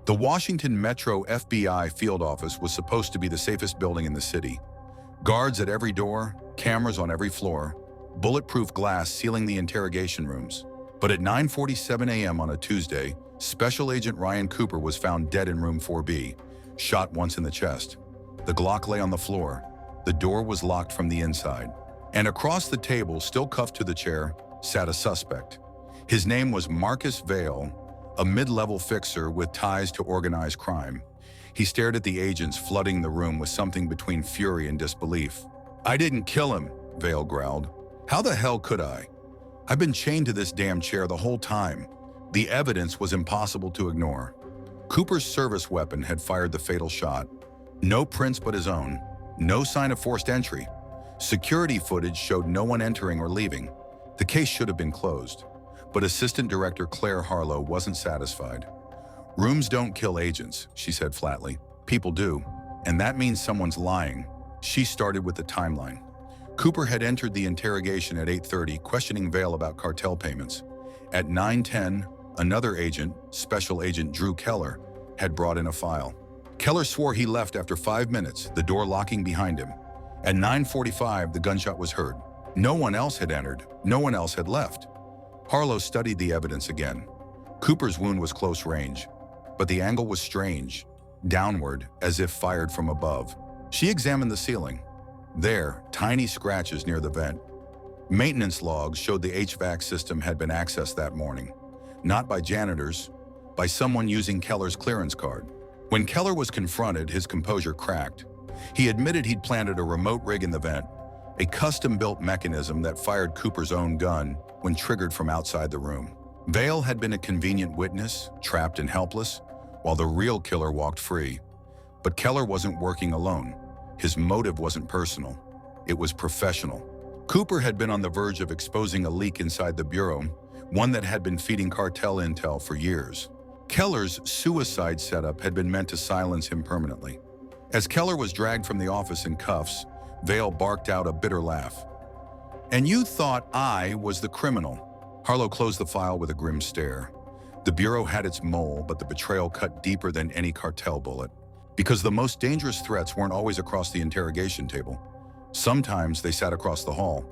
The Washington Metro FBI field office was supposed to be the safest building in the city. Guards at every door, cameras on every floor, bulletproof glass sealing the interrogation rooms. But at 9:47 a.m. on a Tuesday, Special Agent Ryan Cooper was found dead in room 4B, shot once in the chest. The Glock lay on the floor. The door was locked from the inside. And across the table, still cuffed to the chair, sat a suspect. His name was Marcus Vale, a mid-level fixer with ties to organized crime. He stared at the agents flooding the room with something between fury and disbelief. "I didn't kill him," Vale growled. "How the hell could I? I've been chained to this damn chair the whole time." The evidence was impossible to ignore. Cooper's service weapon had fired the fatal shot. No prints but his own. No sign of forced entry. Security footage showed no one entering or leaving. The case should have been closed. But Assistant Director Claire Harlow wasn't satisfied. "Rooms don't kill agents," she said flatly. "People do, and that means someone's lying." She started with the timeline. Cooper had entered the interrogation at 8:30, questioning Vale about cartel payments. At 9:10, another agent, Special Agent Drew Keller, had brought in a file. Keller swore he left after 5 minutes, the door locking behind him. At 9:45, the gunshot was heard. No one else had entered. No one else had left. Harlow studied the evidence again. Cooper's wound was close range, but the angle was strange, downward, as if fired from above. She examined the ceiling. There, tiny scratches near the vent. Maintenance logs showed the HVAC system had been accessed that morning, not by janitors, by someone using Keller's clearance card. When Keller was confronted, his composure cracked. He admitted he'd planted a remote rig in the vent, a custom-built mechanism that fired Cooper's own gun when triggered from outside the room. Vale had been a convenient witness, trapped and helpless, while the real killer walked free. But Keller wasn't working alone. His motive wasn't personal. It was professional. Cooper had been on the verge of exposing a leak inside the bureau, one that had been feeding cartel intel for years. Keller's suicide setup had been meant to silence him permanently. As Keller was dragged from the office in cuffs, Vale barked out a bitter laugh. "And you thought I was the criminal?" Harlow closed the file with a grim stare. The bureau had its mole, but the betrayal cut deeper than any cartel bullet. Because the most dangerous threats weren't always across the interrogation table. Sometimes they sat across the hall.